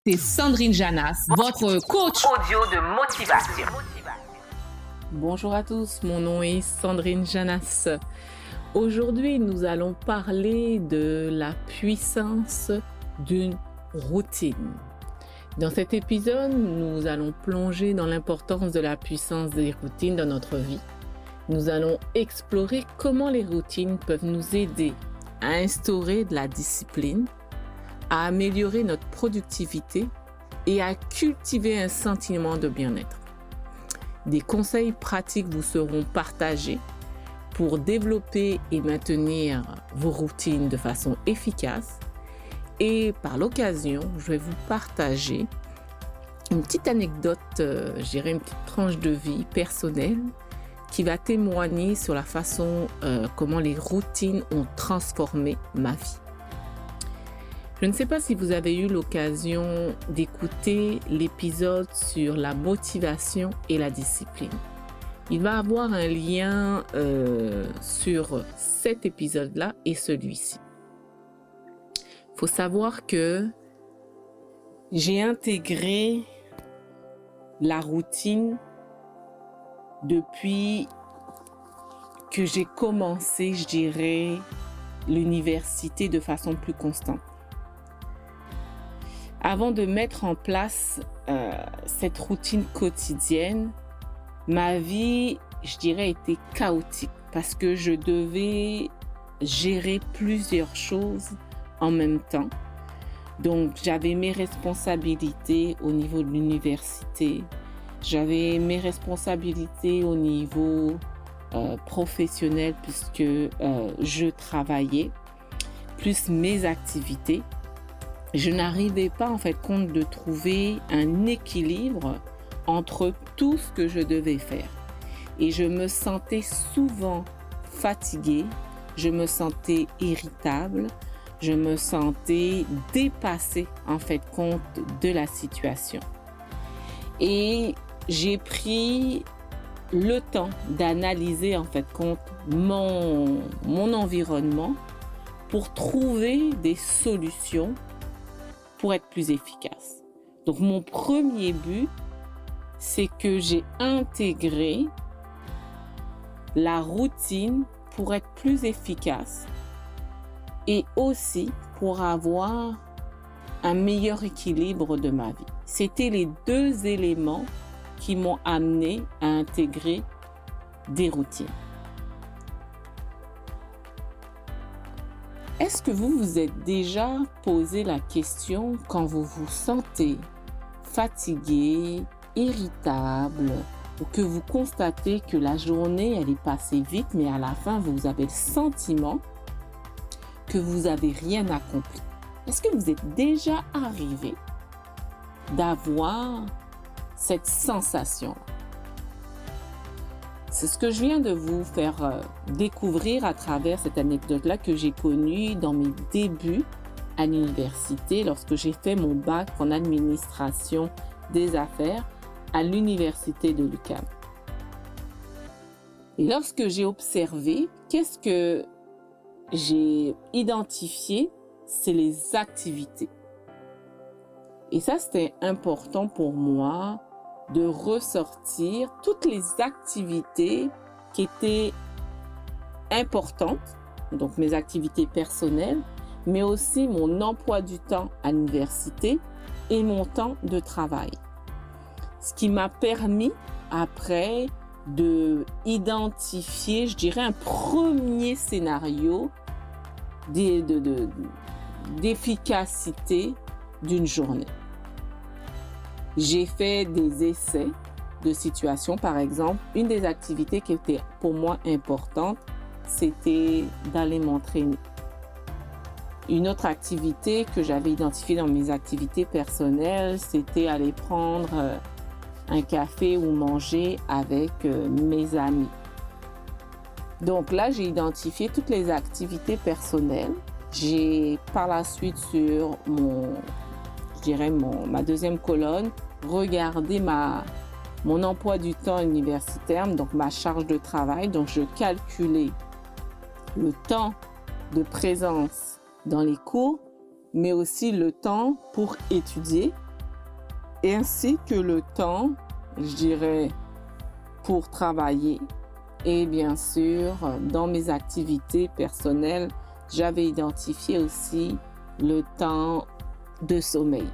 C'est Sandrine Janas, votre coach audio de motivation. Bonjour à tous, mon nom est Sandrine Janas. Aujourd'hui, nous allons parler de la puissance d'une routine. Dans cet épisode, nous allons plonger dans l'importance de la puissance des routines dans notre vie. Nous allons explorer comment les routines peuvent nous aider à instaurer de la discipline, à améliorer notre productivité et à cultiver un sentiment de bien-être. Des conseils pratiques vous seront partagés pour développer et maintenir vos routines de façon efficace. Et par l'occasion, je vais vous partager une petite anecdote, une petite tranche de vie personnelle qui va témoigner sur la façon comment les routines ont transformé ma vie. Je ne sais pas si vous avez eu l'occasion d'écouter l'épisode sur la motivation et la discipline. Il va avoir un lien sur cet épisode-là et celui-ci. Il faut savoir que j'ai intégré la routine depuis que j'ai commencé, l'université de façon plus constante. Avant de mettre en place cette routine quotidienne, ma vie, était chaotique parce que je devais gérer plusieurs choses en même temps. Donc, j'avais mes responsabilités au niveau de l'université, j'avais mes responsabilités au niveau professionnel puisque je travaillais, plus mes activités. Je n'arrivais pas de trouver un équilibre entre tout ce que je devais faire. Et je me sentais souvent fatiguée, je me sentais irritable, je me sentais dépassée de la situation. Et j'ai pris le temps d'analyser mon environnement pour trouver des solutions pour être plus efficace. Donc, mon premier but, c'est que j'ai intégré la routine pour être plus efficace et aussi pour avoir un meilleur équilibre de ma vie. C'était les deux éléments qui m'ont amené à intégrer des routines. Est-ce que vous vous êtes déjà posé la question quand vous vous sentez fatigué, irritable ou que vous constatez que la journée elle est passée vite mais à la fin vous avez le sentiment que vous n'avez rien accompli? Est-ce que vous êtes déjà arrivé d'avoir cette sensation? C'est ce que je viens de vous faire découvrir à travers cette anecdote-là que j'ai connue dans mes débuts à l'université lorsque j'ai fait mon bac en administration des affaires à l'université de l'UQAM. Et lorsque j'ai observé, qu'est-ce que j'ai identifié? C'est les activités. Et ça, c'était important pour moi de ressortir toutes les activités qui étaient importantes, donc mes activités personnelles, mais aussi mon emploi du temps à l'université et mon temps de travail. Ce qui m'a permis après de identifier, un premier scénario d'efficacité d'une journée. J'ai fait des essais de situations. Par exemple, une des activités qui était pour moi importante, c'était d'aller m'entraîner. Une autre activité que j'avais identifiée dans mes activités personnelles, c'était aller prendre un café ou manger avec mes amis. Donc là, j'ai identifié toutes les activités personnelles. J'ai par la suite sur ma deuxième colonne, regarder mon emploi du temps universitaire, donc ma charge de travail. Donc, je calculais le temps de présence dans les cours, mais aussi le temps pour étudier ainsi que le temps, je dirais, pour travailler. Et bien sûr, dans mes activités personnelles, j'avais identifié aussi le temps de sommeil,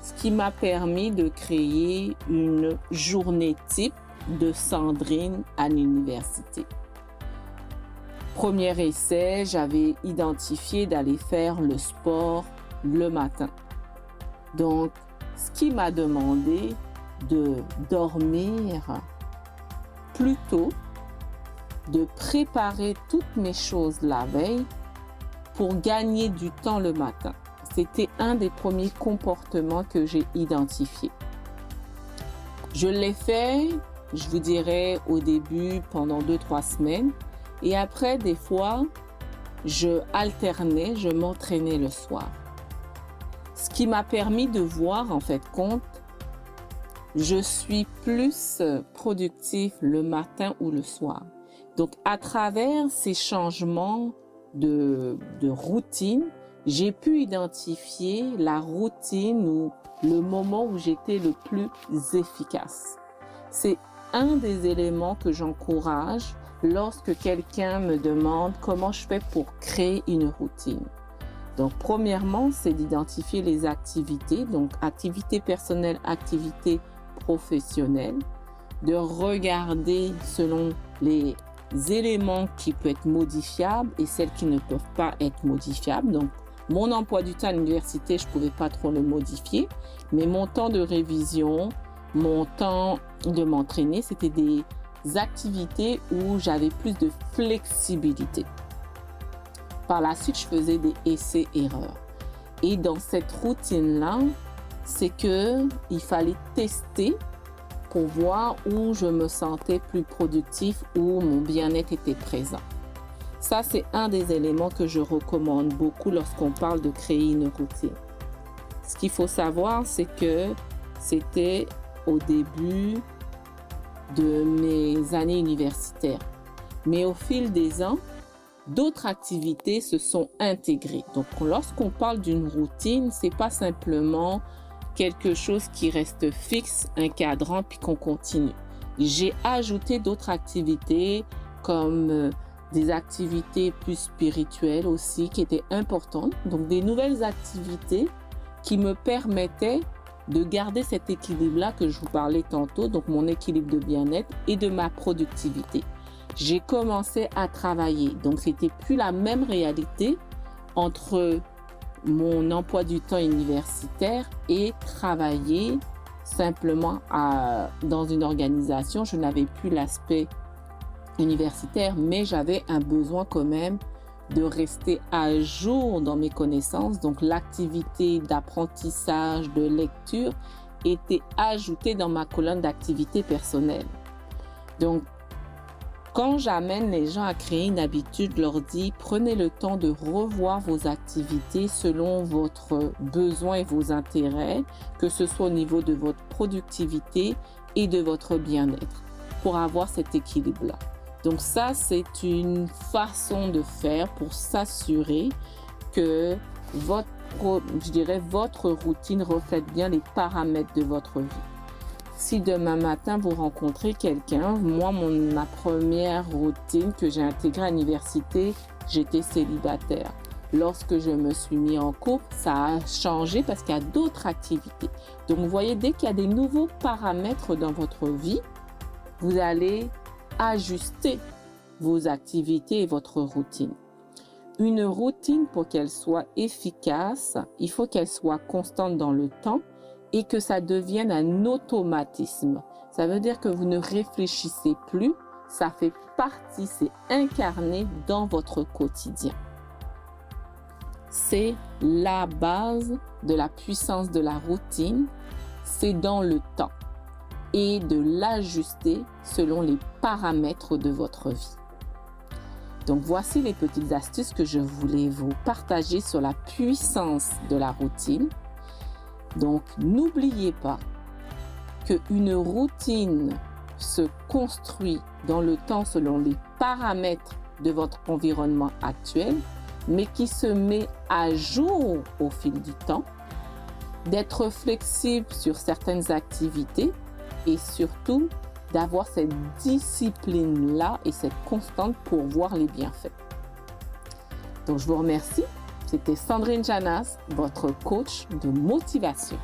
ce qui m'a permis de créer une journée type de Sandrine à l'université. Premier essai, j'avais identifié d'aller faire le sport le matin. Donc, ce qui m'a demandé de dormir plus tôt, de préparer toutes mes choses la veille pour gagner du temps le matin. C'était un des premiers comportements que j'ai identifiés. Je l'ai fait, je vous dirais, au début pendant 2-3 semaines. Et après, des fois, je alternais, je m'entraînais le soir. Ce qui m'a permis de voir, en fait, compte, je suis plus productif le matin ou le soir. Donc, à travers ces changements de routine, j'ai pu identifier la routine ou le moment où j'étais le plus efficace. C'est un des éléments que j'encourage lorsque quelqu'un me demande comment je fais pour créer une routine. Donc, premièrement, c'est d'identifier les activités, donc activités personnelles, activités professionnelles, de regarder selon les éléments qui peuvent être modifiables et celles qui ne peuvent pas être modifiables. Donc, mon emploi du temps à l'université, je ne pouvais pas trop le modifier, mais mon temps de révision, mon temps de m'entraîner, c'était des activités où j'avais plus de flexibilité. Par la suite, je faisais des essais-erreurs. Et dans cette routine-là, c'est qu'il fallait tester pour voir où je me sentais plus productif, où mon bien-être était présent. Ça, c'est un des éléments que je recommande beaucoup lorsqu'on parle de créer une routine. Ce qu'il faut savoir, c'est que c'était au début de mes années universitaires. Mais au fil des ans, d'autres activités se sont intégrées. Donc, lorsqu'on parle d'une routine, c'est pas simplement quelque chose qui reste fixe, un cadran, puis qu'on continue. J'ai ajouté d'autres activités comme des activités plus spirituelles aussi qui étaient importantes. Donc, des nouvelles activités qui me permettaient de garder cet équilibre-là que je vous parlais tantôt, donc mon équilibre de bien-être et de ma productivité. J'ai commencé à travailler, donc c'était plus la même réalité entre mon emploi du temps universitaire et travailler simplement dans une organisation. Je n'avais plus l'aspect universitaire, mais j'avais un besoin quand même de rester à jour dans mes connaissances. Donc, l'activité d'apprentissage, de lecture était ajoutée dans ma colonne d'activités personnelles. Donc, quand j'amène les gens à créer une habitude, je leur dis, prenez le temps de revoir vos activités selon votre besoin et vos intérêts, que ce soit au niveau de votre productivité et de votre bien-être, pour avoir cet équilibre-là. Donc ça, c'est une façon de faire pour s'assurer que votre routine reflète bien les paramètres de votre vie. Si demain matin, vous rencontrez quelqu'un, moi, ma première routine que j'ai intégrée à l'université, j'étais célibataire. Lorsque je me suis mis en couple, ça a changé parce qu'il y a d'autres activités. Donc, vous voyez, dès qu'il y a des nouveaux paramètres dans votre vie, vous allez ajuster vos activités et votre routine. Une routine, pour qu'elle soit efficace, il faut qu'elle soit constante dans le temps et que ça devienne un automatisme. Ça veut dire que vous ne réfléchissez plus, ça fait partie, c'est incarné dans votre quotidien. C'est la base de la puissance de la routine, c'est dans le temps et de l'ajuster selon les paramètres de votre vie. Donc, voici les petites astuces que je voulais vous partager sur la puissance de la routine. Donc, n'oubliez pas qu'une routine se construit dans le temps selon les paramètres de votre environnement actuel, mais qui se met à jour au fil du temps d'être flexible sur certaines activités et surtout d'avoir cette discipline-là et cette constante pour voir les bienfaits. Donc, je vous remercie. C'était Sandrine Janas, votre coach de motivation.